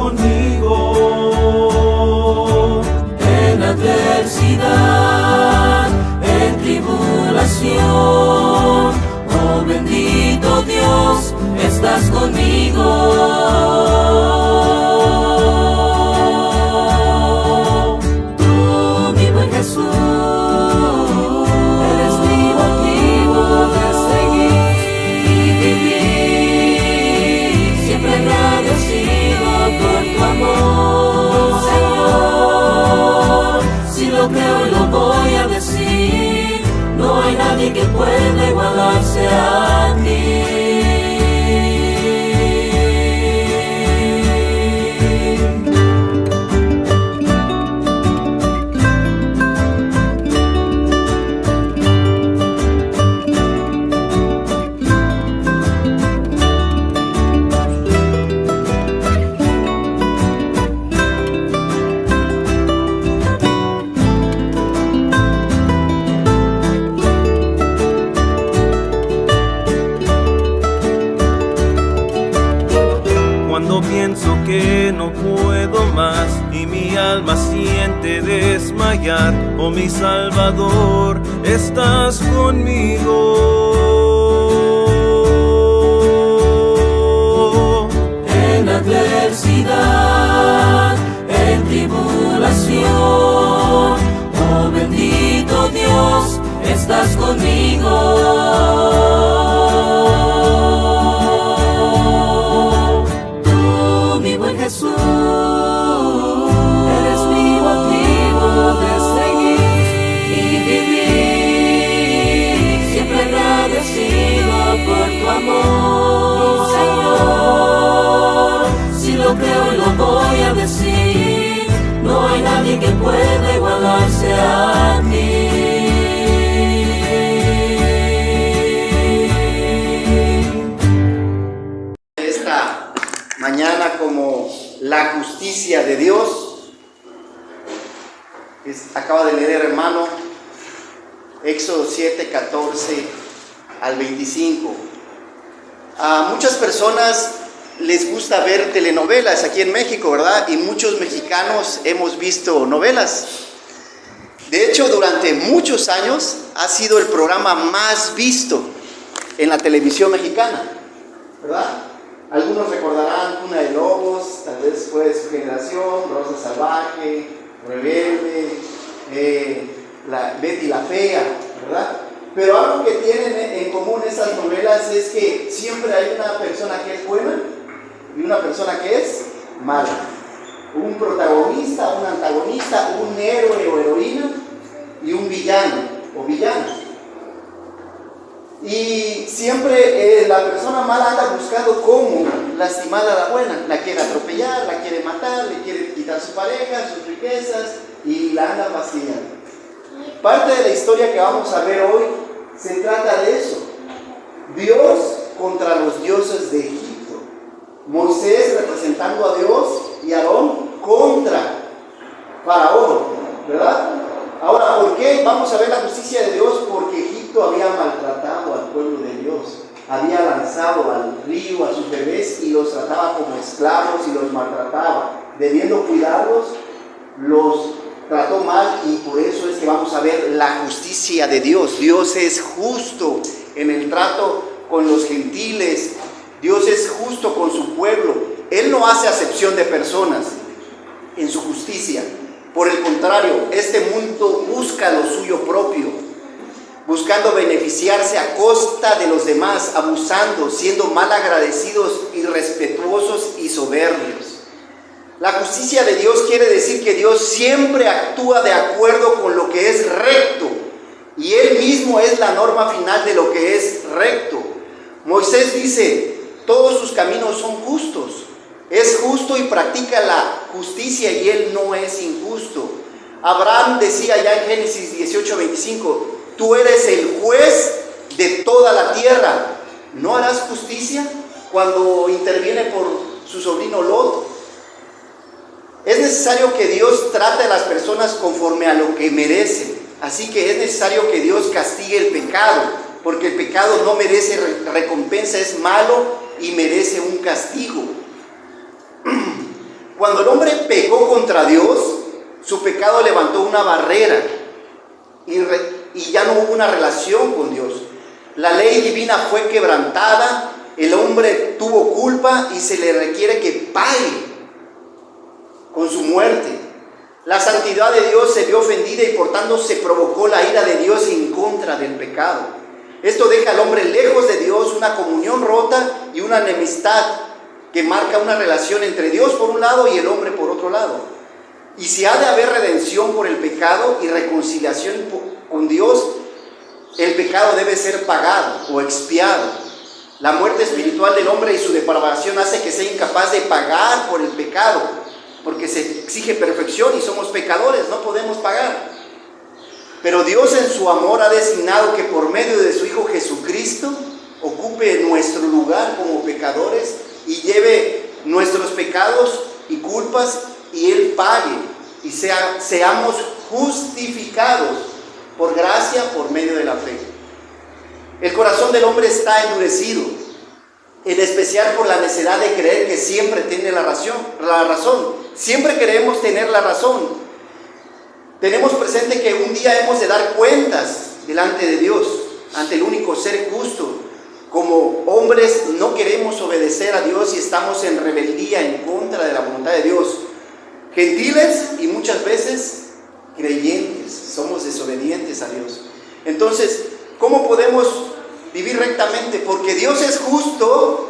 conmigo. En adversidad, en tribulación, oh bendito Dios, estás conmigo. Tú, mi buen Jesús, eres mi motivo de seguir y vivir, siempre agradecido por tu amor, Señor. Si lo creo y lo voy a decir, no hay nadie que pueda igualarse a ti. Cuando pienso que no puedo más y mi alma siente desmayar, oh mi Salvador, estás conmigo. En adversidad, en tribulación, oh bendito Dios, estás conmigo. Jesús, eres mi motivo de seguir y vivir, siempre agradecido por tu amor, Señor. Si lo creo y lo voy a decir, no hay nadie que pueda igualarse a ti. Mañana como la justicia de Dios, acaba de leer, hermano, Éxodo 7, 14 al 25. A muchas personas les gusta ver telenovelas aquí en México, ¿verdad? Y muchos mexicanos hemos visto novelas. De hecho, durante muchos años ha sido el programa más visto en la televisión mexicana, ¿verdad? Algunos recordarán Cuna de Lobos, tal vez fue Su Generación, Rosa Salvaje, Rebelde, Betty la Fea, ¿verdad? Pero algo que tienen en común esas novelas es que siempre hay una persona que es buena y una persona que es mala. Un protagonista, un antagonista, un héroe o heroína y un villano o villana. Y siempre la persona mala anda buscando cómo lastimar a la buena. La quiere atropellar, la quiere matar, le quiere quitar su pareja, sus riquezas y la anda fastidiando. Parte de la historia que vamos a ver hoy se trata de eso. Dios contra los dioses de Egipto. Moisés representando a Dios y Aarón contra Faraón, ¿verdad? Ahora, ¿por qué? Vamos a ver la justicia de Dios, porque Egipto había maltratado al pueblo de Dios, había lanzado al río a sus bebés y los trataba como esclavos y los maltrataba. Debiendo cuidarlos, los trató mal y por eso es que vamos a ver la justicia de Dios. Dios es justo en el trato con los gentiles, Dios es justo con su pueblo. Él no hace acepción de personas en su justicia. Por el contrario, este mundo busca lo suyo propio, buscando beneficiarse a costa de los demás, abusando, siendo mal agradecidos, irrespetuosos y soberbios. La justicia de Dios quiere decir que Dios siempre actúa de acuerdo con lo que es recto, y Él mismo es la norma final de lo que es recto. Moisés dice, todos sus caminos son justos. Es justo y practica la justicia y él no es injusto. Abraham decía ya en Génesis 18:25, tú eres el juez de toda la tierra. ¿No harás justicia? Cuando interviene por su sobrino Lot. Es necesario que Dios trate a las personas conforme a lo que merecen. Así que es necesario que Dios castigue el pecado, porque el pecado no merece recompensa, es malo y merece un castigo. Cuando el hombre pecó contra Dios, su pecado levantó una barrera y ya no hubo una relación con Dios. La ley divina fue quebrantada, el hombre tuvo culpa y se le requiere que pague con su muerte. La santidad de Dios se vio ofendida y por tanto se provocó la ira de Dios en contra del pecado. Esto deja al hombre lejos de Dios, una comunión rota y una enemistad que marca una relación entre Dios por un lado y el hombre por otro lado. Y si ha de haber redención por el pecado y reconciliación con Dios, el pecado debe ser pagado o expiado. La muerte espiritual del hombre y su depravación hace que sea incapaz de pagar por el pecado, porque se exige perfección y somos pecadores, no podemos pagar. Pero Dios en su amor ha designado que por medio de su Hijo Jesucristo ocupe nuestro lugar como pecadores y lleve nuestros pecados y culpas y Él pague y seamos justificados por gracia por medio de la fe. El corazón del hombre está endurecido, en especial por la necesidad de creer que siempre tiene la razón. Siempre queremos tener la razón. Tenemos presente que un día hemos de dar cuentas delante de Dios, ante el único ser justo. Como hombres no queremos obedecer a Dios y estamos en rebeldía en contra de la voluntad de Dios. Gentiles y muchas veces creyentes, somos desobedientes a Dios. Entonces, ¿cómo podemos vivir rectamente? Porque Dios es justo,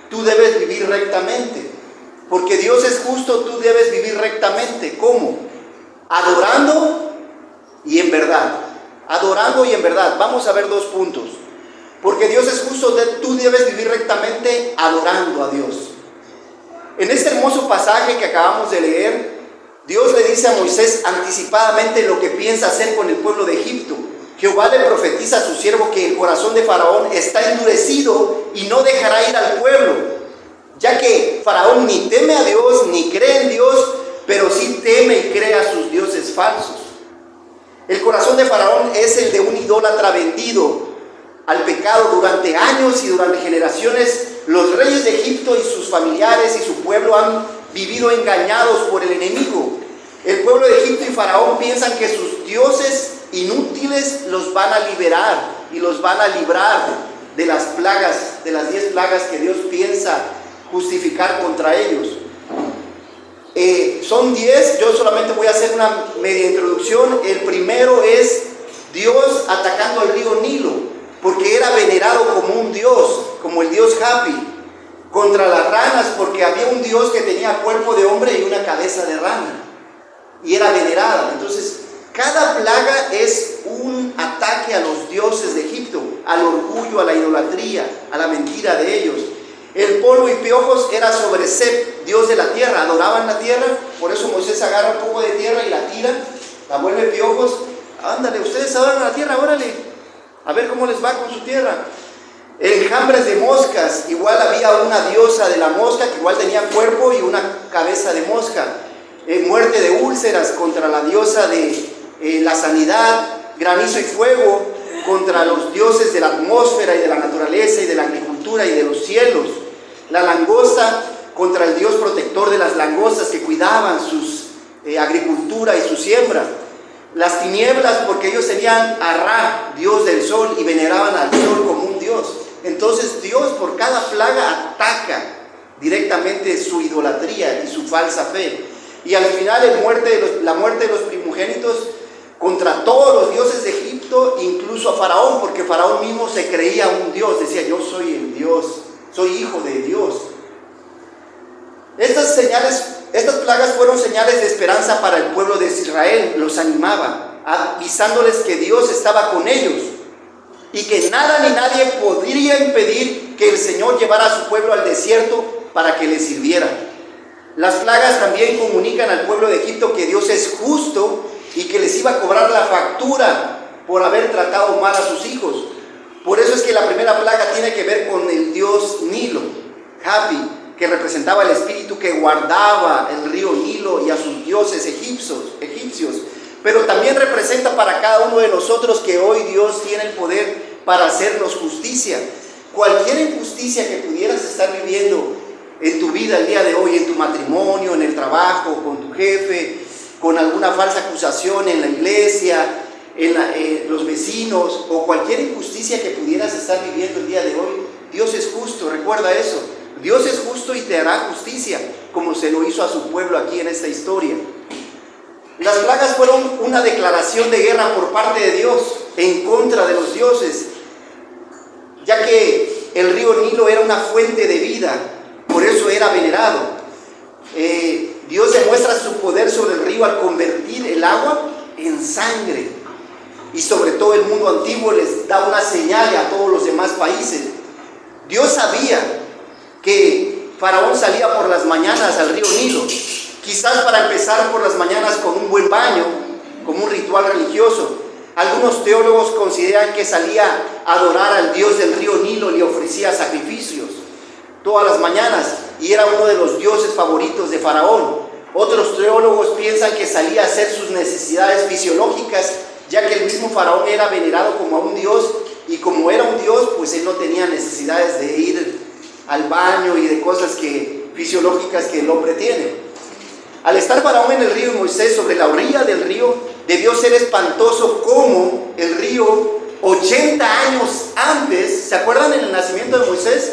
tú debes vivir rectamente. Porque Dios es justo, tú debes vivir rectamente. ¿Cómo? Adorando y en verdad. Adorando y en verdad. Vamos a ver dos puntos. Porque Dios es justo, tú debes vivir rectamente adorando a Dios. En este hermoso pasaje que acabamos de leer, Dios le dice a Moisés anticipadamente lo que piensa hacer con el pueblo de Egipto. Jehová le profetiza a su siervo que el corazón de Faraón está endurecido y no dejará ir al pueblo, ya que Faraón ni teme a Dios ni cree en Dios, pero sí teme y cree a sus dioses falsos. El corazón de Faraón es el de un idólatra vendido al pecado durante años y durante generaciones. Los reyes de Egipto y sus familiares y su pueblo han vivido engañados por el enemigo. El pueblo de Egipto y Faraón piensan que sus dioses inútiles los van a liberar y los van a librar de las plagas, de las 10 plagas que Dios piensa justificar contra ellos. Son 10, yo solamente voy a hacer una media introducción. El primero es Dios atacando al río Nilo, porque era venerado como un dios, como el dios Hapi, contra las ranas, porque había un dios que tenía cuerpo de hombre y una cabeza de rana, y era venerada. Entonces, cada plaga es un ataque a los dioses de Egipto, al orgullo, a la idolatría, a la mentira de ellos. El polvo y piojos era sobre Seb, dios de la tierra, adoraban la tierra, por eso Moisés agarra un poco de tierra y la tira, la vuelve piojos. Ándale, ustedes adoran la tierra, órale, a ver cómo les va con su tierra. Enjambres de moscas, igual había una diosa de la mosca que igual tenía cuerpo y una cabeza de mosca. Muerte de úlceras contra la diosa de la sanidad, granizo y fuego contra los dioses de la atmósfera y de la naturaleza y de la agricultura y de los cielos. La langosta contra el dios protector de las langostas que cuidaban su agricultura y su siembra. Las tinieblas, porque ellos tenían a Ra, dios del sol, y veneraban al sol como un dios. Entonces Dios por cada plaga ataca directamente su idolatría y su falsa fe. Y al final la muerte de los primogénitos contra todos los dioses de Egipto, incluso a Faraón, porque Faraón mismo se creía un dios, decía: yo soy el Dios, soy hijo de Dios. Estas plagas fueron señales de esperanza para el pueblo de Israel, los animaba, avisándoles que Dios estaba con ellos y que nada ni nadie podría impedir que el Señor llevara a su pueblo al desierto para que le sirviera. Las plagas también comunican al pueblo de Egipto que Dios es justo y que les iba a cobrar la factura por haber tratado mal a sus hijos. Por eso es que la primera plaga tiene que ver con el dios Nilo, Hapi, que representaba el espíritu que guardaba el río Nilo y a sus dioses egipcios. Pero también representa para cada uno de nosotros que hoy Dios tiene el poder para hacernos justicia. Cualquier injusticia que pudieras estar viviendo en tu vida el día de hoy, en tu matrimonio, en el trabajo, con tu jefe, con alguna falsa acusación en la iglesia, en los vecinos, o cualquier injusticia que pudieras estar viviendo el día de hoy, Dios es justo, recuerda eso. Dios es justo y te hará justicia, como se lo hizo a su pueblo aquí en esta historia. Las plagas fueron una declaración de guerra por parte de Dios en contra de los dioses, ya que el río Nilo era una fuente de vida, por eso era venerado. Dios demuestra su poder sobre el río al convertir el agua en sangre, y sobre todo el mundo antiguo les da una señal a todos los demás países. Dios sabía que Faraón salía por las mañanas al río Nilo, quizás para empezar por las mañanas con un buen baño, como un ritual religioso. Algunos teólogos consideran que salía a adorar al Dios del río Nilo, le ofrecía sacrificios todas las mañanas y era uno de los dioses favoritos de Faraón. Otros teólogos piensan que salía a hacer sus necesidades fisiológicas, ya que el mismo Faraón era venerado como a un dios, y como era un dios, pues él no tenía necesidades de ir al baño y de cosas fisiológicas que el hombre tiene. Al estar Faraón en el río y Moisés sobre la orilla del río, debió ser espantoso como el río 80 años antes, ¿se acuerdan en el nacimiento de Moisés?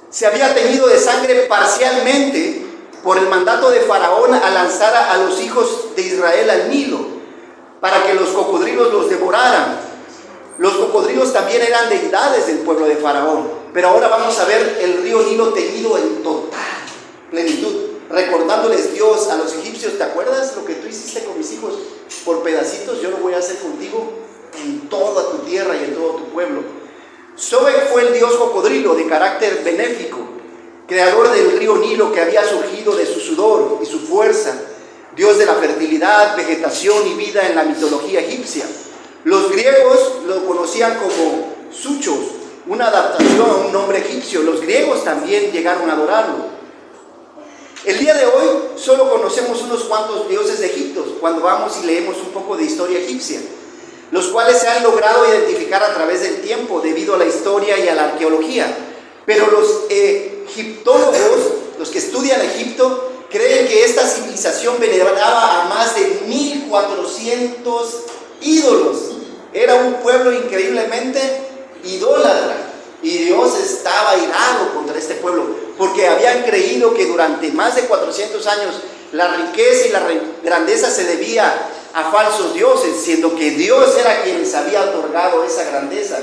Se había teñido de sangre parcialmente por el mandato de Faraón a lanzar a los hijos de Israel al Nilo, para que los cocodrilos los devoraran. Los cocodrilos también eran deidades del pueblo de Faraón, pero ahora vamos a ver el río Nilo teñido en total plenitud, recordándoles Dios a los egipcios: ¿te acuerdas lo que tú hiciste con mis hijos por pedacitos? Yo lo voy a hacer contigo en toda tu tierra y en todo tu pueblo. Sobek fue el dios cocodrilo de carácter benéfico, creador del río Nilo que había surgido de su sudor y su fuerza, dios de la fertilidad, vegetación y vida en la mitología egipcia. Los griegos lo conocían como Suchos, una adaptación a un nombre egipcio. Los griegos también llegaron a adorarlo. El día de hoy solo conocemos unos cuantos dioses de Egipto cuando vamos y leemos un poco de historia egipcia, los cuales se han logrado identificar a través del tiempo debido a la historia y a la arqueología. Pero los egiptólogos, los que estudian Egipto, creen que esta civilización veneraba a más de 1400 ídolos. Era un pueblo increíblemente idólatra, y Dios estaba irado contra este pueblo porque habían creído que durante más de 400 años la riqueza y la grandeza se debía a falsos dioses, siendo que Dios era quien les había otorgado esa grandeza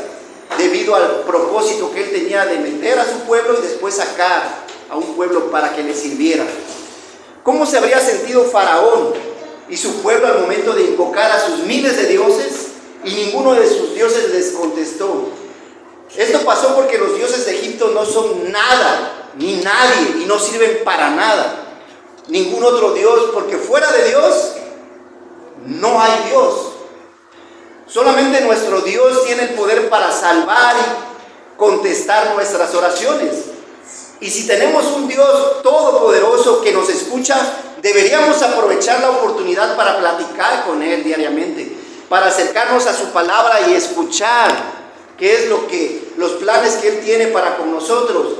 debido al propósito que él tenía de meter a su pueblo y después sacar a un pueblo para que le sirviera. ¿Cómo se habría sentido Faraón y su pueblo al momento de invocar a sus miles de dioses y ninguno de sus dioses les contestó? Esto pasó porque los dioses de Egipto no son nada ni nadie y no sirven para nada. Ningún otro dios, porque fuera de Dios no hay Dios. Solamente nuestro Dios tiene el poder para salvar y contestar nuestras oraciones. Y si tenemos un Dios todopoderoso que nos escucha, deberíamos aprovechar la oportunidad para platicar con Él diariamente, para acercarnos a su palabra y escuchar qué es los planes que Él tiene para con nosotros,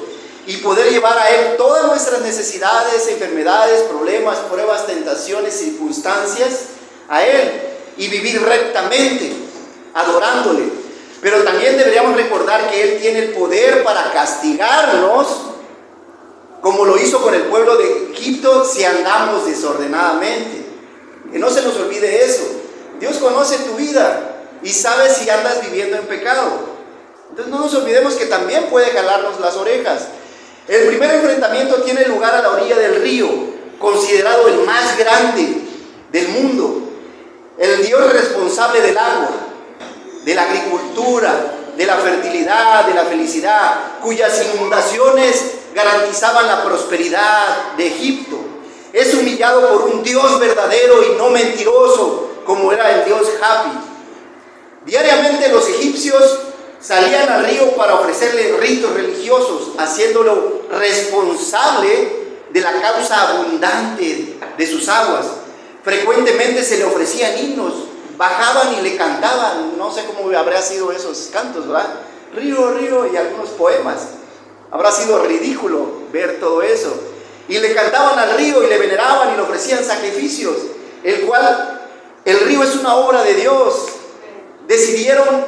y poder llevar a Él todas nuestras necesidades, enfermedades, problemas, pruebas, tentaciones, circunstancias a Él, y vivir rectamente, adorándole. Pero también deberíamos recordar que Él tiene el poder para castigarnos, como lo hizo con el pueblo de Egipto, si andamos desordenadamente. Que no se nos olvide eso. Dios conoce tu vida y sabe si andas viviendo en pecado. Entonces no nos olvidemos que también puede jalarnos las orejas. El primer enfrentamiento tiene lugar a la orilla del río, considerado el más grande del mundo. El Dios responsable del agua, de la agricultura, de la fertilidad, de la felicidad, cuyas inundaciones garantizaban la prosperidad de Egipto. Es humillado por un Dios verdadero y no mentiroso, como era el Dios Hapi. Diariamente los egipcios salían al río para ofrecerle ritos religiosos, haciéndolo responsable de la causa abundante de sus aguas. Frecuentemente se le ofrecían himnos, bajaban y le cantaban, no sé cómo habría sido esos cantos, ¿verdad? Río, río, y algunos poemas. Habrá sido ridículo ver todo eso. Y le cantaban al río y le veneraban y le ofrecían sacrificios, el cual el río es una obra de Dios. Decidieron,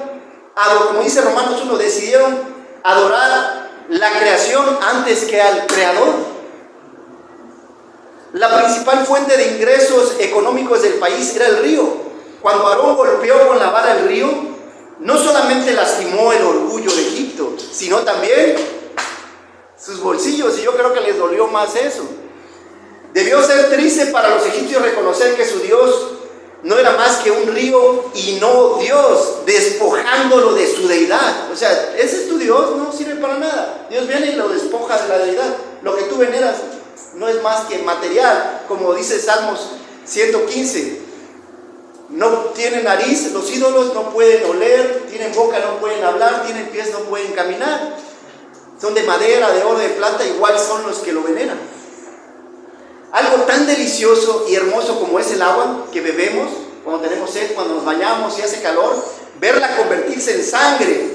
como dice Romanos 1, decidieron adorar la creación antes que al Creador. La principal fuente de ingresos económicos del país era el río. Cuando Aarón golpeó con la vara el río, no solamente lastimó el orgullo de Egipto, sino también sus bolsillos, y yo creo que les dolió más eso. Debió ser triste para los egipcios reconocer que su Dios no era más que un río y no Dios, despojándolo de su deidad. O sea, ese es tu Dios, no sirve para nada. Dios viene y lo despoja de la deidad. Lo que tú veneras no es más que material, como dice Salmos 115. No tienen nariz, los ídolos no pueden oler, tienen boca, no pueden hablar, tienen pies, no pueden caminar. Son de madera, de oro, de plata, igual son los que lo veneran. Algo tan delicioso y hermoso como es el agua que bebemos cuando tenemos sed, cuando nos bañamos y hace calor, verla convertirse en sangre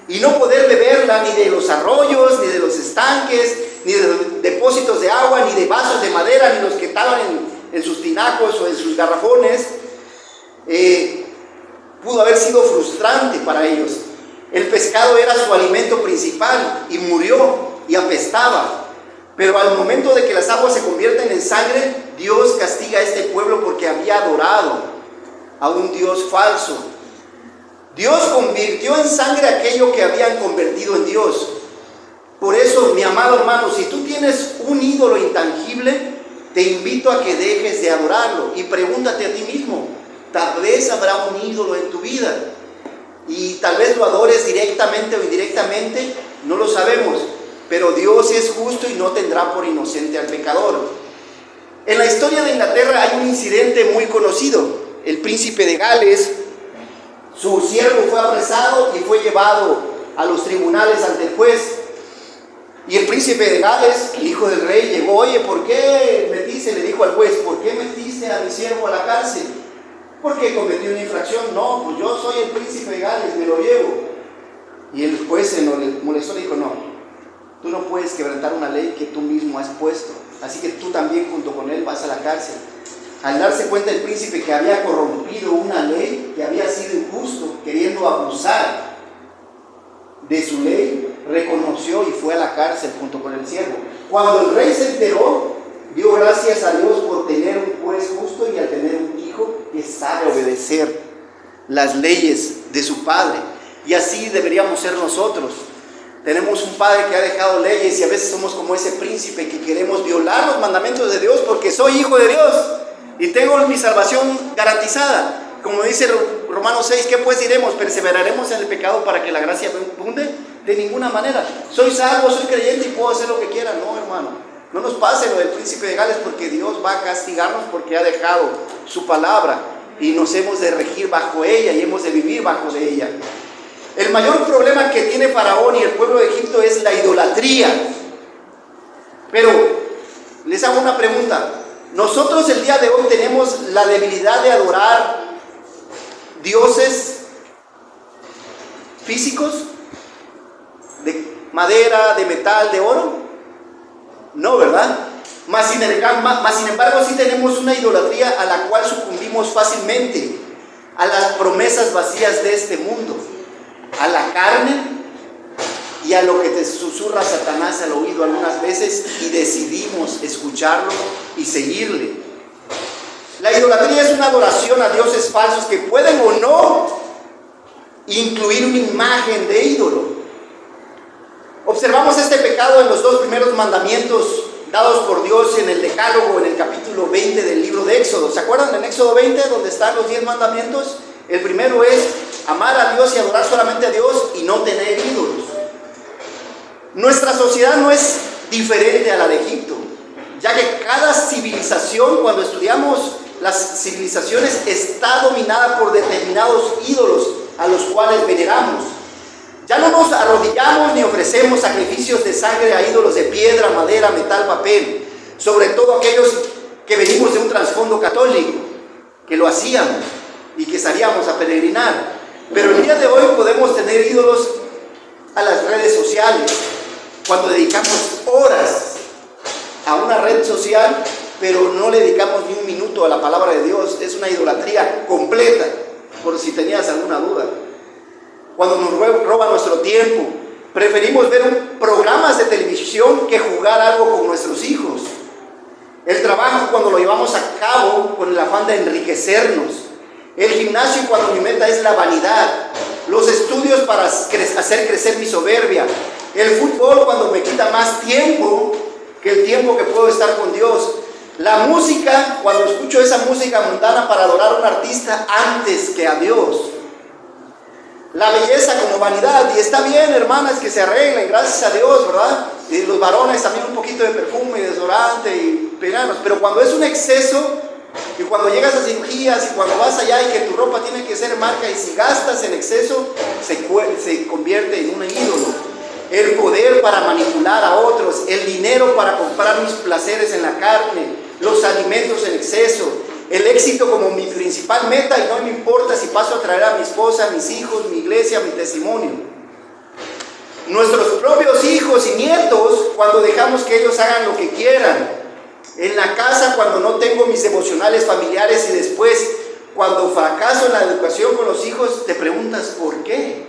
y no poder beberla ni de los arroyos, ni de los estanques, ni de los depósitos de agua, ni de vasos de madera, ni los que estaban en sus tinacos o en sus garrafones, pudo haber sido frustrante para ellos. El pescado era su alimento principal y murió y apestaba. Pero al momento de que las aguas se convierten en sangre, Dios castiga a este pueblo porque había adorado a un Dios falso. Dios convirtió en sangre aquello que habían convertido en Dios. Por eso, mi amado hermano, si tú tienes un ídolo intangible, te invito a que dejes de adorarlo y pregúntate a ti mismo, tal vez habrá un ídolo en tu vida y tal vez lo adores directamente o indirectamente, no lo sabemos, pero Dios es justo y no tendrá por inocente al pecador. En la historia de Inglaterra hay un incidente muy conocido. El príncipe de Gales, su siervo fue apresado y fue llevado a los tribunales ante el juez. Y el príncipe de Gales, el hijo del rey, llegó: oye, ¿por qué metiste? Le dijo al juez: ¿por qué metiste a mi siervo a la cárcel? ¿Porque cometió una infracción? No, pues yo soy el príncipe de Gales, me lo llevo. Y el juez se molestó, le dijo: no, tú no puedes quebrantar una ley que tú mismo has puesto, así que tú también junto con él vas a la cárcel. Al darse cuenta el príncipe que había corrompido una ley, que había sido injusto, queriendo abusar de su ley, reconoció y fue a la cárcel junto con el siervo. Cuando el rey se enteró, dio gracias a Dios por tener un juez justo y al tener un hijo que sabe obedecer las leyes de su padre. Y así deberíamos ser nosotros. Tenemos un padre que ha dejado leyes y a veces somos como ese príncipe que queremos violar los mandamientos de Dios porque soy hijo de Dios y tengo mi salvación garantizada. Como dice Romanos 6, ¿qué pues diremos? ¿Perseveraremos en el pecado para que la gracia abunde? De ninguna manera. Soy salvo, soy creyente y puedo hacer lo que quiera. No, hermano. No nos pase lo del príncipe de Gales, porque Dios va a castigarnos porque ha dejado su palabra y nos hemos de regir bajo ella y hemos de vivir bajo de ella. El mayor problema que tiene Faraón y el pueblo de Egipto es la idolatría. Pero les hago una pregunta. Nosotros el día de hoy tenemos la debilidad de adorar dioses físicos, de madera, de metal, de oro. No, ¿verdad? Mas sin embargo sí tenemos una idolatría a la cual sucumbimos fácilmente, a las promesas vacías de este mundo, a la carne y a lo que te susurra Satanás al oído algunas veces y decidimos escucharlo y seguirle. La idolatría es una adoración a dioses falsos que pueden o no incluir una imagen de ídolo. Observamos este pecado en los dos primeros mandamientos dados por Dios en el Decálogo, en el capítulo 20 del libro de Éxodo. ¿Se acuerdan en Éxodo 20 donde están los 10 mandamientos? El primero es amar a Dios y adorar solamente a Dios y no tener ídolos. Nuestra sociedad no es diferente a la de Egipto, ya que cada civilización, cuando estudiamos las civilizaciones, está dominada por determinados ídolos a los cuales veneramos. Ya no nos arrodillamos ni ofrecemos sacrificios de sangre a ídolos de piedra, madera, metal, papel, sobre todo aquellos que venimos de un trasfondo católico, que lo hacíamos y que salíamos a peregrinar. Pero el día de hoy podemos tener ídolos a las redes sociales, Cuando dedicamos horas a una red social, pero no le dedicamos ni un minuto a la palabra de Dios, es una idolatría completa, por si tenías alguna duda. Cuando nos roba nuestro tiempo, preferimos ver programas de televisión que jugar algo con nuestros hijos. El trabajo, cuando lo llevamos a cabo con el afán de enriquecernos. El gimnasio, cuando mi meta es la vanidad. Los estudios para hacer crecer mi soberbia. El fútbol, cuando me quita más tiempo que el tiempo que puedo estar con Dios. La música, cuando escucho esa música mundana para adorar a un artista antes que a Dios. La belleza como vanidad, y está bien, hermanas, que se arreglen, gracias a Dios, ¿verdad? Y los varones también un poquito de perfume, desodorante y peinados, pero cuando es un exceso, y cuando llegas a cirugías, y cuando vas allá y que tu ropa tiene que ser marca, y si gastas en exceso, se convierte en un ídolo. El poder para manipular a otros, el dinero para comprar mis placeres en la carne, los alimentos en exceso, el éxito como mi principal meta, y no me importa si paso a traer a mi esposa, a mis hijos, mi iglesia, mi testimonio. Nuestros propios hijos y nietos, cuando dejamos que ellos hagan lo que quieran. En la casa, cuando no tengo mis emocionales familiares, y después, cuando fracaso en la educación con los hijos, te preguntas ¿por qué?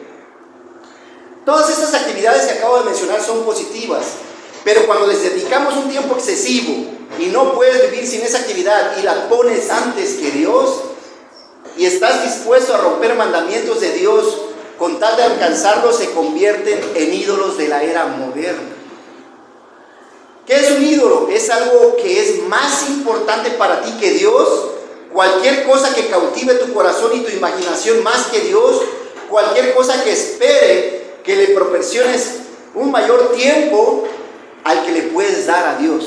Todas estas actividades que acabo de mencionar son positivas, pero cuando les dedicamos un tiempo excesivo y no puedes vivir sin esa actividad y la pones antes que Dios, y estás dispuesto a romper mandamientos de Dios con tal de alcanzarlos, se convierten en ídolos de la era moderna. ¿Qué es un ídolo? Es algo que es más importante para ti que Dios. Cualquier cosa que cautive tu corazón y tu imaginación más que Dios, cualquier cosa que espere que le proporciones un mayor tiempo al que le puedes dar a Dios.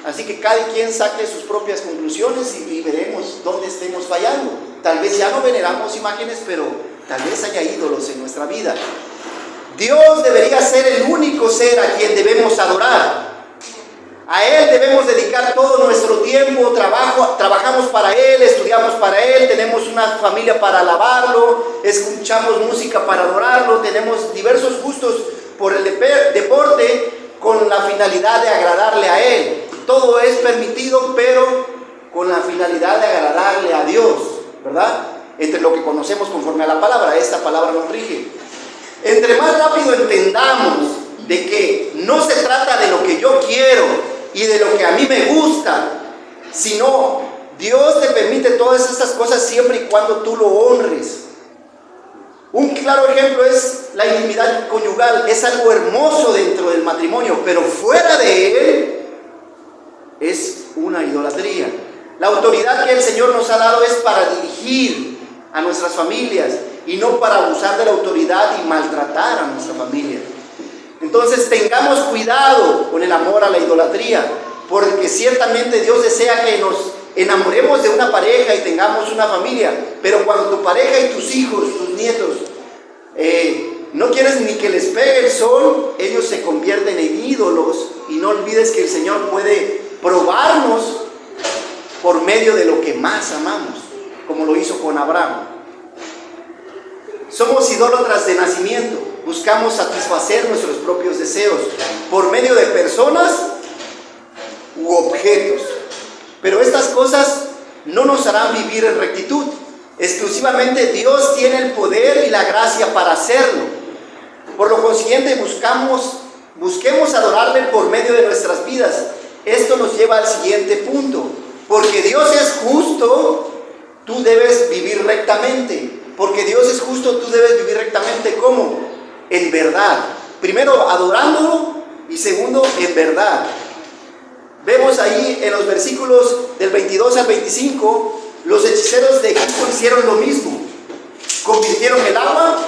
Así que cada quien saque sus propias conclusiones y veremos dónde estemos fallando. Tal vez ya no veneramos imágenes, pero tal vez haya ídolos en nuestra vida. Dios debería ser el único ser a quien debemos adorar. A Él debemos dedicar todo nuestro tiempo, trabajamos para Él, estudiamos para Él, tenemos una familia para alabarlo, escuchamos música para adorarlo, tenemos diversos gustos por el deporte con la finalidad de agradarle a Él. Todo es permitido, pero con la finalidad de agradarle a Dios, ¿verdad? Entre lo que conocemos conforme a la palabra, esta palabra nos rige. Entre más rápido entendamos de que no se trata de lo que yo quiero y de lo que a mí me gusta, sino Dios te permite todas estas cosas siempre y cuando tú lo honres. Un claro ejemplo es la intimidad conyugal. Es algo hermoso dentro del matrimonio, pero fuera de él es una idolatría. La autoridad que el Señor nos ha dado es para dirigir a nuestras familias y no para abusar de la autoridad y maltratar a nuestra familia. Entonces tengamos cuidado con el amor a la idolatría, porque ciertamente Dios desea que nos enamoremos de una pareja y tengamos una familia, pero cuando tu pareja y tus hijos, tus nietos, no quieres ni que les pegue el sol, ellos se convierten en ídolos. Y no olvides que el Señor puede probarnos por medio de lo que más amamos, como lo hizo con Abraham. Somos idólatras de nacimiento, buscamos satisfacer nuestros propios deseos por medio de personas u objetos, pero estas cosas no nos harán vivir en rectitud. Exclusivamente Dios tiene el poder y la gracia para hacerlo. Por lo consiguiente, busquemos adorarle por medio de nuestras vidas. Esto nos lleva al siguiente punto. Porque Dios es justo, tú debes vivir rectamente. Porque Dios es justo, tú debes vivir rectamente. ¿Cómo? En verdad. Primero, adorándolo, y segundo, en verdad. Vemos ahí en los versículos del 22 al 25, los hechiceros de Egipto hicieron lo mismo. Convirtieron el agua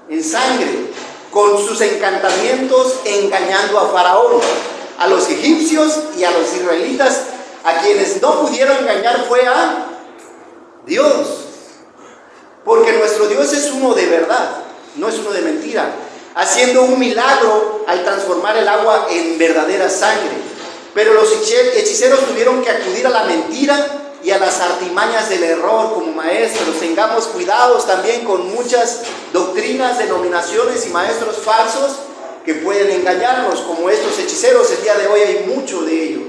en sangre, con sus encantamientos engañando a Faraón, a los egipcios y a los israelitas. A quienes no pudieron engañar fue a Dios, porque nuestro Dios es uno de verdad, no es uno de mentira, haciendo un milagro al transformar el agua en verdadera sangre. Pero los hechiceros tuvieron que acudir a la mentira y a las artimañas del error como maestros. Tengamos cuidados también con muchas doctrinas, denominaciones y maestros falsos que pueden engañarnos, como estos hechiceros. El día de hoy hay mucho de ello,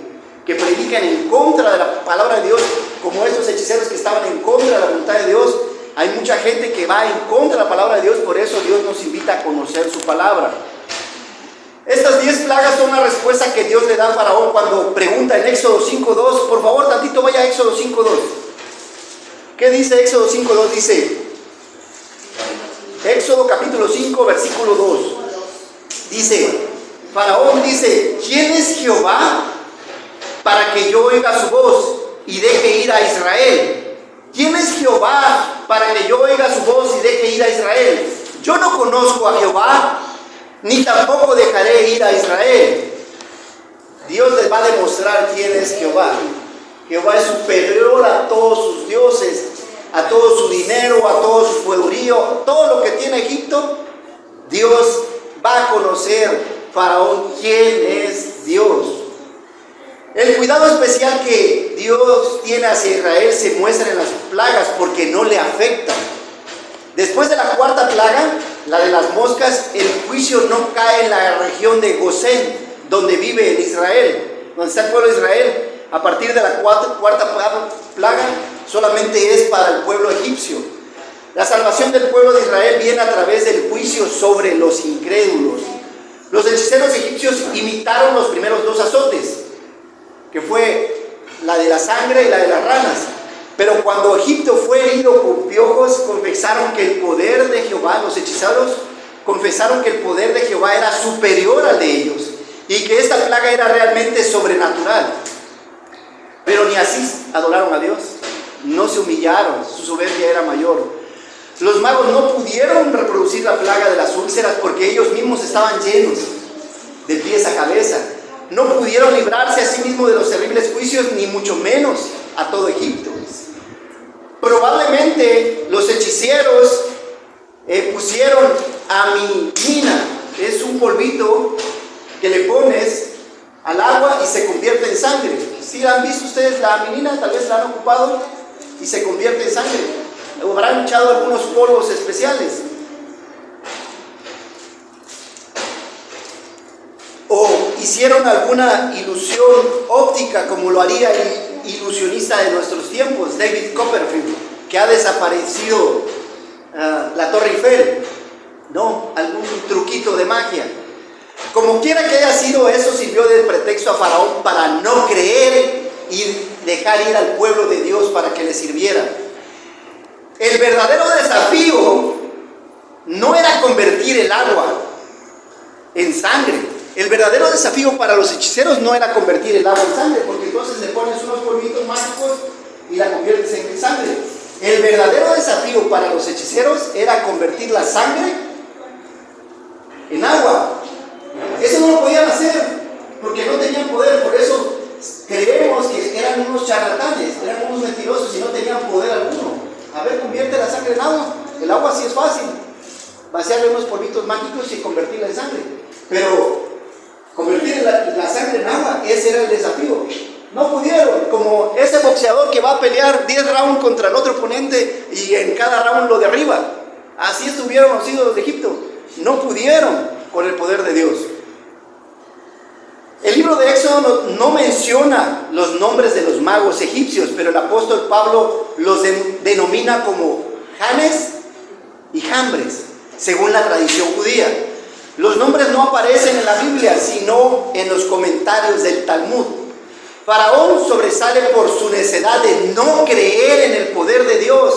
que predican en contra de la palabra de Dios, como estos hechiceros que estaban en contra de la voluntad de Dios. Hay mucha gente que va en contra de la palabra de Dios, por eso Dios nos invita a conocer su palabra. Estas 10 plagas son una respuesta que Dios le da a Faraón cuando pregunta en Éxodo 5.2. Por favor, tantito vaya a Éxodo 5.2. ¿Qué dice Éxodo 5.2? Dice, Éxodo capítulo 5, versículo 2. Dice, Faraón dice, ¿quién es Jehová para que yo oiga su voz y deje ir a Israel? ¿Quién es Jehová para que yo oiga su voz y deje ir a Israel? Yo no conozco a Jehová, ni tampoco dejaré ir a Israel. Dios les va a demostrar quién es Jehová. Jehová es superior a todos sus dioses, a todo su dinero, a todo su poderío, todo lo que tiene Egipto. Dios va a conocer, Faraón, quién es Dios. El cuidado especial que Dios tiene hacia Israel se muestra en las plagas porque no le afectan. Después de la cuarta plaga, la de las moscas, el juicio no cae en la región de Gosén, donde vive en Israel, donde está el pueblo de Israel. A partir de la cuarta plaga, solamente es para el pueblo egipcio. La salvación del pueblo de Israel viene a través del juicio sobre los incrédulos. Los hechiceros egipcios imitaron los primeros 2 azotes, que fue la de la sangre y la de las ranas. Pero cuando Egipto fue herido con piojos, confesaron que el poder de Jehová, los hechiceros confesaron que el poder de Jehová era superior al de ellos y que esta plaga era realmente sobrenatural. Pero ni así adoraron a Dios, no se humillaron, su soberbia era mayor. Los magos no pudieron reproducir la plaga de las úlceras porque ellos mismos estaban llenos de pies a cabeza. No pudieron librarse a sí mismos de los terribles juicios, ni mucho menos a todo Egipto. Probablemente los hechiceros pusieron aminina, es un polvito que le pones al agua y se convierte en sangre. ¿Sí han visto ustedes la aminina? Tal vez la han ocupado y se convierte en sangre. O habrán echado algunos polvos especiales. O hicieron alguna ilusión óptica como lo haría el ilusionista de nuestros tiempos, David Copperfield, que ha desaparecido la Torre Eiffel. No, algún truquito de magia. Como quiera que haya sido, eso sirvió de pretexto a Faraón para no creer y dejar ir al pueblo de Dios para que le sirviera. El verdadero desafío no era convertir el agua en sangre. El verdadero desafío para los hechiceros no era convertir el agua en sangre, porque entonces le pones unos polvitos mágicos y la conviertes en sangre. El verdadero desafío para los hechiceros era convertir la sangre en agua. Eso no lo podían hacer porque no tenían poder. Por eso creemos que eran unos charlatanes, eran unos mentirosos y no tenían poder alguno. A ver, convierte la sangre en agua. El agua sí es fácil, vaciarle unos polvitos mágicos y convertirla en sangre. Pero convertir la sangre en agua, ese era el desafío. No pudieron, como ese boxeador que va a pelear 10 rounds contra el otro oponente y en cada round lo derriba. Así estuvieron los ídolos de Egipto. No pudieron con el poder de Dios. El libro de Éxodo no menciona los nombres de los magos egipcios, pero el apóstol Pablo los denomina como Janes y Jambres, según la tradición judía. Los nombres no aparecen en la Biblia, sino en los comentarios del Talmud. Faraón sobresale por su necedad de no creer en el poder de Dios,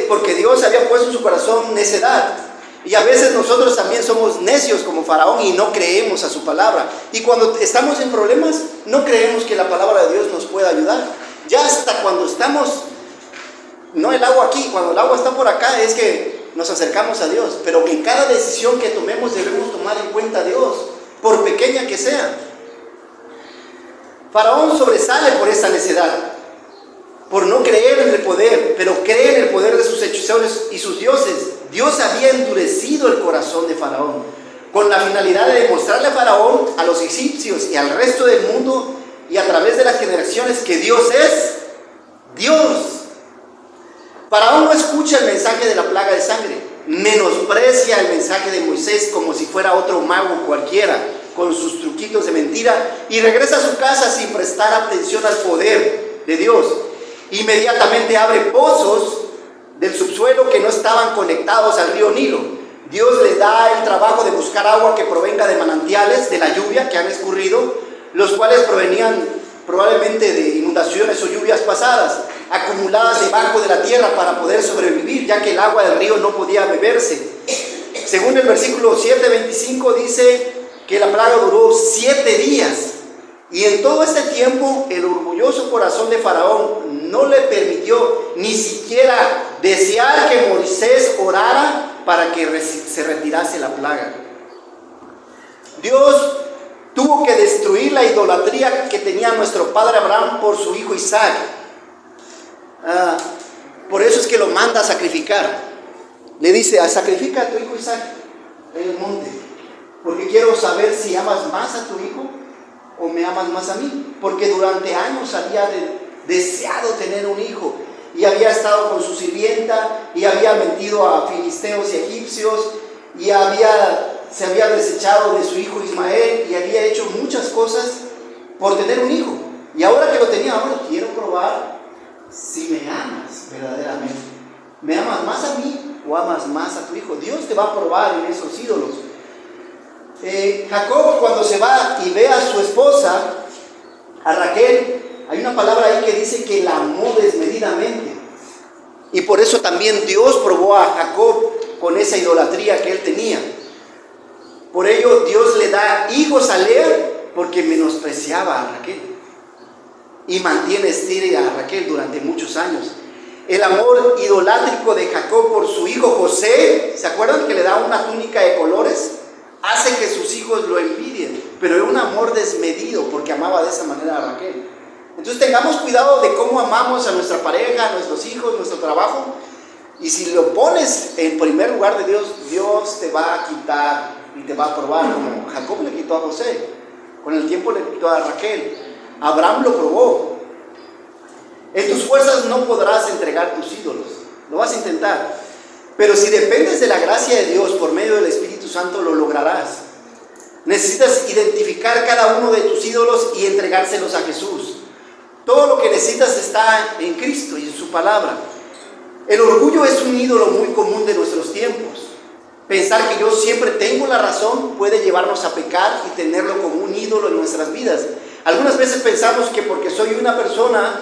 porque Dios había puesto en su corazón necedad. Y a veces nosotros también somos necios como Faraón y no creemos a su palabra. Y cuando estamos en problemas, no creemos que la palabra de Dios nos pueda ayudar. Ya hasta cuando estamos, no el agua aquí, cuando el agua está por acá es que nos acercamos a Dios. Pero en cada decisión que tomemos debemos tomar en cuenta a Dios, por pequeña que sea. Faraón sobresale por esa necedad, por no creer en el poder, pero cree en el poder de sus hechiceros y sus dioses. Dios había endurecido el corazón de Faraón con la finalidad de demostrarle a Faraón, a los egipcios y al resto del mundo y a través de las generaciones que Dios es Dios. Faraón no escucha el mensaje de la plaga de sangre. menosprecia el mensaje de Moisés como si fuera otro mago cualquiera, con sus truquitos de mentira, y regresa a su casa sin prestar atención al poder de Dios. Inmediatamente abre pozos del subsuelo que no estaban conectados al río Nilo. Dios le da el trabajo de buscar agua que provenga de manantiales, de la lluvia que han escurrido, los cuales provenían probablemente de inundaciones o lluvias pasadas, acumuladas debajo de la tierra para poder sobrevivir, ya que el agua del río no podía beberse. Según el versículo 7:25 dice que la plaga duró 7 días. Y en todo este tiempo el orgulloso corazón de Faraón no le permitió ni siquiera desear que Moisés orara para que se retirase la plaga. Dios tuvo que destruir la idolatría que tenía nuestro padre Abraham por su hijo Isaac. Por eso es que lo manda a sacrificar. Le dice: sacrifica a tu hijo Isaac en el monte, porque quiero saber si amas más a tu hijo o me amas más a mí. Porque durante años había deseado tener un hijo, y había estado con su sirvienta, y había mentido a filisteos y egipcios, y se había desechado de su hijo Ismael, y había hecho muchas cosas por tener un hijo. Y ahora que lo tenía, ahora quiero probar si me amas verdaderamente. ¿Me amas más a mí o amas más a tu hijo? Dios te va a probar en esos ídolos. Jacob, cuando se va y ve a su esposa, a Raquel, hay una palabra ahí que dice que la amó desmedidamente. Y por eso también Dios probó a Jacob con esa idolatría que él tenía. Por ello Dios le da hijos a Lea, porque menospreciaba a Raquel. Y mantiene estéril a Raquel durante muchos años. El amor idolátrico de Jacob por su hijo José, ¿se acuerdan que le da una túnica de colores? Hace que sus hijos lo envidien, pero era un amor desmedido porque amaba de esa manera a Raquel. Entonces tengamos cuidado de cómo amamos a nuestra pareja, a nuestros hijos, nuestro trabajo. Y si lo pones en primer lugar de Dios, Dios te va a quitar y te va a probar, como Jacob le quitó a José, con el tiempo le quitó a Raquel. Abraham lo probó. En tus fuerzas no podrás entregar tus ídolos, lo vas a intentar, pero si dependes de la gracia de Dios por medio del Espíritu Santo, lo lograrás. Necesitas identificar cada uno de tus ídolos y entregárselos a Jesús. Todo lo que necesitas está en Cristo y en su palabra. El orgullo es un ídolo muy común de nuestros tiempos. Pensar que yo siempre tengo la razón puede llevarnos a pecar y tenerlo como un ídolo en nuestras vidas. Algunas veces pensamos que porque soy una persona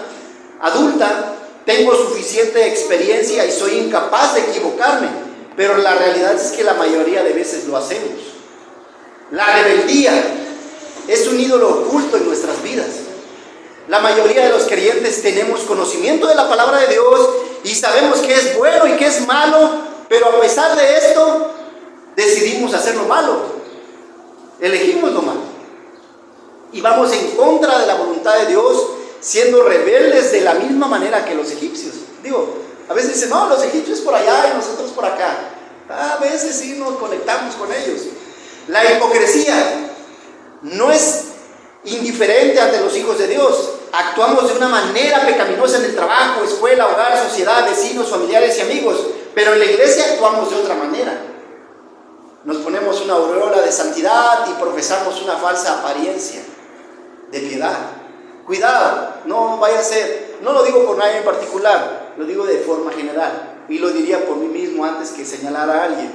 adulta, tengo suficiente experiencia y soy incapaz de equivocarme, pero la realidad es que la mayoría de veces lo hacemos. La rebeldía es un ídolo oculto en nuestras vidas. La mayoría de los creyentes tenemos conocimiento de la palabra de Dios y sabemos qué es bueno y qué es malo, pero a pesar de esto, decidimos hacer lo malo. Elegimos lo malo. Y vamos en contra de la voluntad de Dios, siendo rebeldes de la misma manera que los egipcios. A veces dicen: no, los egipcios por allá y nosotros por acá. A veces sí nos conectamos con ellos. La hipocresía no es indiferente ante los hijos de Dios. Actuamos de una manera pecaminosa en el trabajo, escuela, hogar, sociedad, vecinos, familiares y amigos, pero en la iglesia actuamos de otra manera. Nos ponemos una aureola de santidad y profesamos una falsa apariencia de piedad. Cuidado, no vaya a ser, no lo digo por nadie en particular, lo digo de forma general, y lo diría por mí mismo antes que señalar a alguien.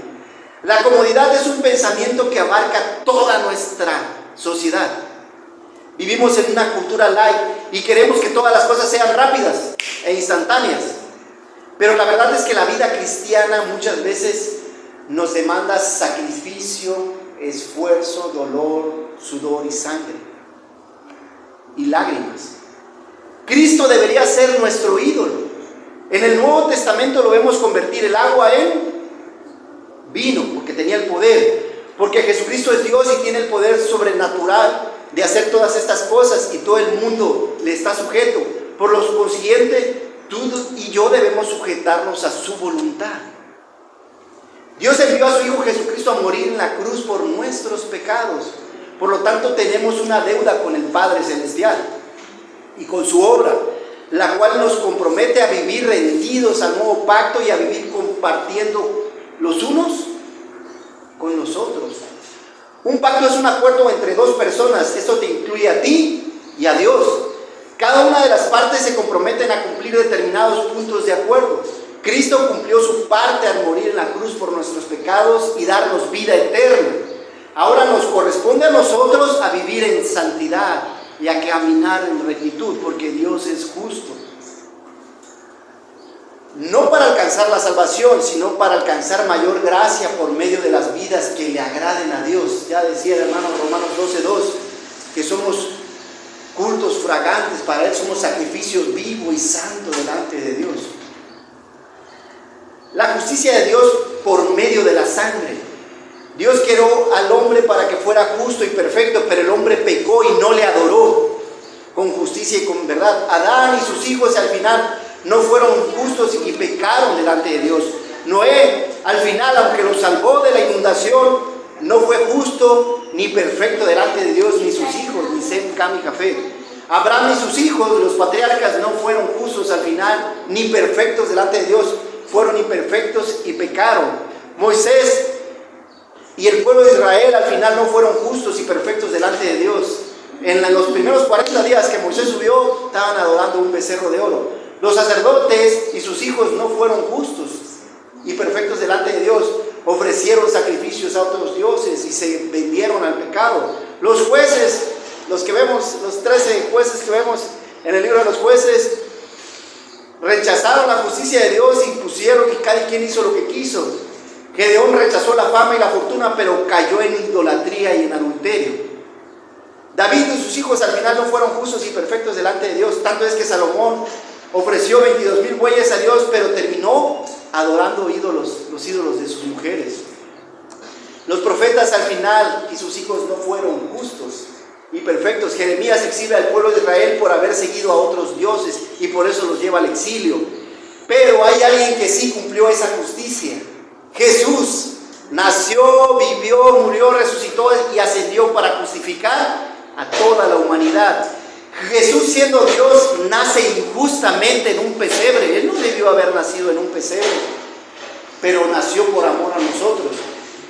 La comodidad es un pensamiento que abarca toda nuestra sociedad. Vivimos en una cultura light y queremos que todas las cosas sean rápidas e instantáneas. Pero la verdad es que la vida cristiana muchas veces nos demanda sacrificio, esfuerzo, dolor, sudor y sangre. Y lágrimas. Cristo debería ser nuestro ídolo. En el Nuevo Testamento lo vemos convertir el agua en vino, porque tenía el poder. Porque Jesucristo es Dios y tiene el poder sobrenatural de hacer todas estas cosas, y todo el mundo le está sujeto. Por lo consiguiente, tú y yo debemos sujetarnos a su voluntad. Dios envió a su Hijo Jesucristo a morir en la cruz por nuestros pecados. Por lo tanto, tenemos una deuda con el Padre Celestial y con su obra, la cual nos compromete a vivir rendidos al nuevo pacto y a vivir compartiendo los unos con los otros. Un pacto es un acuerdo entre dos personas. Esto te incluye a ti y a Dios. Cada una de las partes se comprometen a cumplir determinados puntos de acuerdo. Cristo cumplió su parte al morir en la cruz por nuestros pecados y darnos vida eterna. Ahora nos corresponde a nosotros a vivir en santidad y a caminar en rectitud, porque Dios es justo. No para alcanzar la salvación, sino para alcanzar mayor gracia por medio de las vidas que le agraden a Dios. Ya decía el hermano Romanos 12:2, que somos cultos fragantes para Él, somos sacrificios vivos y santos delante de Dios. La justicia de Dios por medio de la sangre. Dios creó al hombre para que fuera justo y perfecto, pero el hombre pecó y no le adoró con justicia y con verdad. Adán y sus hijos al final no fueron justos y pecaron delante de Dios. Noé, al final, aunque los salvó de la inundación, no fue justo ni perfecto delante de Dios, ni sus hijos, ni Sem, Cam y Jafet. Abraham y sus hijos, los patriarcas, no fueron justos al final, ni perfectos delante de Dios, fueron imperfectos y pecaron. Moisés y el pueblo de Israel al final no fueron justos y perfectos delante de Dios. En los primeros 40 días que Moisés subió, estaban adorando un becerro de oro. Los sacerdotes y sus hijos no fueron justos y perfectos delante de Dios. Ofrecieron sacrificios a otros dioses y se vendieron al pecado. Los jueces, los que vemos, los 13 jueces que vemos en el libro de los jueces, rechazaron la justicia de Dios y pusieron que cada quien hizo lo que quiso. Gedeón rechazó la fama y la fortuna, pero cayó en idolatría y en adulterio. David y sus hijos al final no fueron justos y perfectos delante de Dios. Tanto es que Salomón ofreció 22,000 bueyes a Dios, pero terminó adorando ídolos, los ídolos de sus mujeres. Los profetas al final y sus hijos no fueron justos y perfectos. Jeremías exhibe al pueblo de Israel por haber seguido a otros dioses y por eso los lleva al exilio. Pero hay alguien que sí cumplió esa justicia. Jesús nació, vivió, murió, resucitó y ascendió para justificar a toda la humanidad. Jesús, siendo Dios, nace injustamente en un pesebre. Él no debió haber nacido en un pesebre, pero nació por amor a nosotros.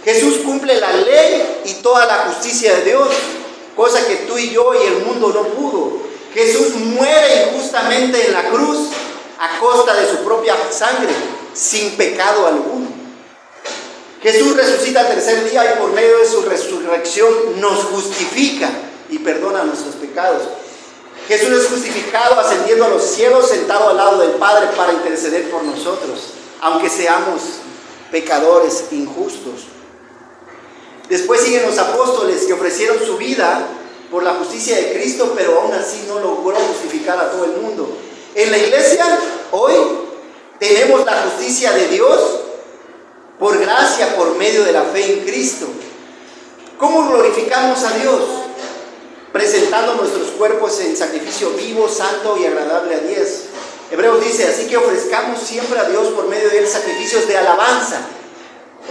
Jesús cumple la ley y toda la justicia de Dios, cosa que tú y yo y el mundo no pudo. Jesús muere injustamente en la cruz a costa de su propia sangre, sin pecado alguno. Jesús resucita al tercer día y por medio de su resurrección nos justifica y perdona nuestros pecados. Jesús es justificado ascendiendo a los cielos, sentado al lado del Padre para interceder por nosotros, aunque seamos pecadores injustos. Después siguen los apóstoles que ofrecieron su vida por la justicia de Cristo, pero aún así no logró justificar a todo el mundo. En la iglesia hoy tenemos la justicia de Dios por gracia, por medio de la fe en Cristo. ¿Cómo glorificamos a Dios? Presentando nuestros cuerpos en sacrificio vivo, santo y agradable a Dios. Hebreos dice, así que ofrezcamos siempre a Dios por medio de él sacrificios de alabanza.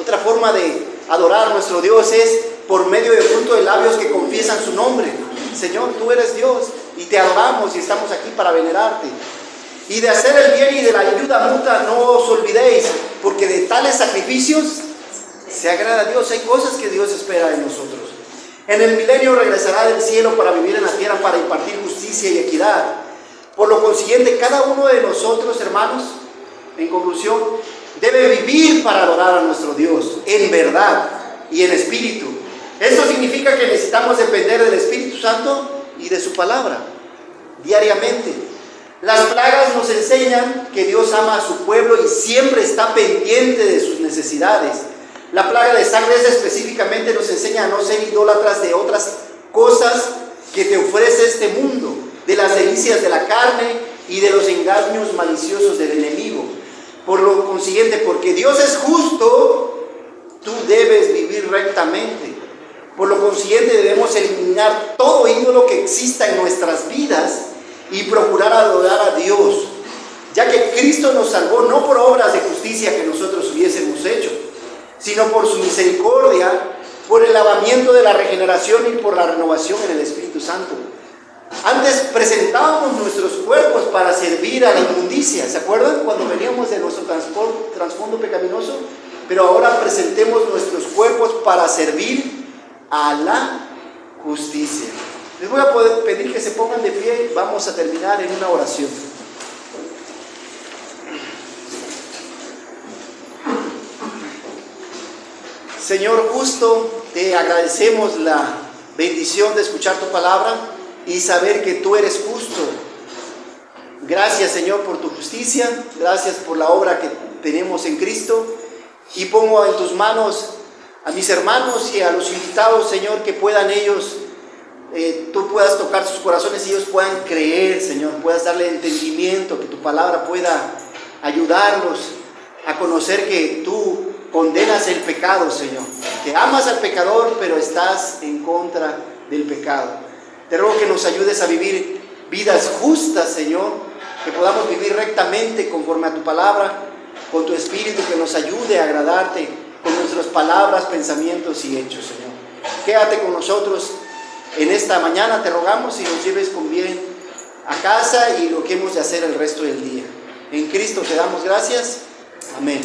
Otra forma de adorar a nuestro Dios es por medio de fruto de labios que confiesan su nombre. Señor, tú eres Dios y te adoramos y estamos aquí para venerarte. Y de hacer el bien y de la ayuda mutua no os olvidéis, porque de tales sacrificios se agrada a Dios. Hay cosas que Dios espera de nosotros. En el milenio regresará del cielo para vivir en la tierra, para impartir justicia y equidad. Por lo consiguiente, cada uno de nosotros, hermanos, en conclusión, debe vivir para adorar a nuestro Dios en verdad y en espíritu. Esto significa que necesitamos depender del Espíritu Santo y de su palabra diariamente. Las plagas nos enseñan que Dios ama a su pueblo y siempre está pendiente de sus necesidades. La plaga de sangre específicamente nos enseña a no ser idólatras de otras cosas que te ofrece este mundo, de las delicias de la carne y de los engaños maliciosos del enemigo. Por lo consiguiente, porque Dios es justo, tú debes vivir rectamente. Por lo consiguiente, debemos eliminar todo ídolo que exista en nuestras vidas y procurar adorar a Dios, ya que Cristo nos salvó no por obras de justicia que nosotros hubiésemos hecho, sino por su misericordia, por el lavamiento de la regeneración y por la renovación en el Espíritu Santo. Antes presentábamos nuestros cuerpos para servir a la inmundicia. ¿Se acuerdan cuando veníamos de nuestro trasfondo pecaminoso? pero ahora presentemos nuestros cuerpos para servir a la justicia. Les voy a pedir que se pongan de pie. Vamos a terminar en una oración. Señor justo, te agradecemos la bendición de escuchar tu palabra y saber que tú eres justo. Gracias, Señor, por tu justicia. Gracias por la obra que tenemos en Cristo. Y pongo en tus manos a mis hermanos y a los invitados, Señor, que puedan ellos, tú puedas tocar sus corazones y ellos puedan creer, Señor, puedas darle entendimiento, que tu palabra pueda ayudarlos a conocer que tú condenas el pecado, Señor, que amas al pecador, pero estás en contra del pecado. Te ruego que nos ayudes a vivir vidas justas, Señor, que podamos vivir rectamente conforme a tu palabra, con tu Espíritu, que nos ayude a agradarte con nuestras palabras, pensamientos y hechos, Señor. Quédate con nosotros en esta mañana, te rogamos, y nos lleves con bien a casa y lo que hemos de hacer el resto del día. En Cristo te damos gracias. Amén.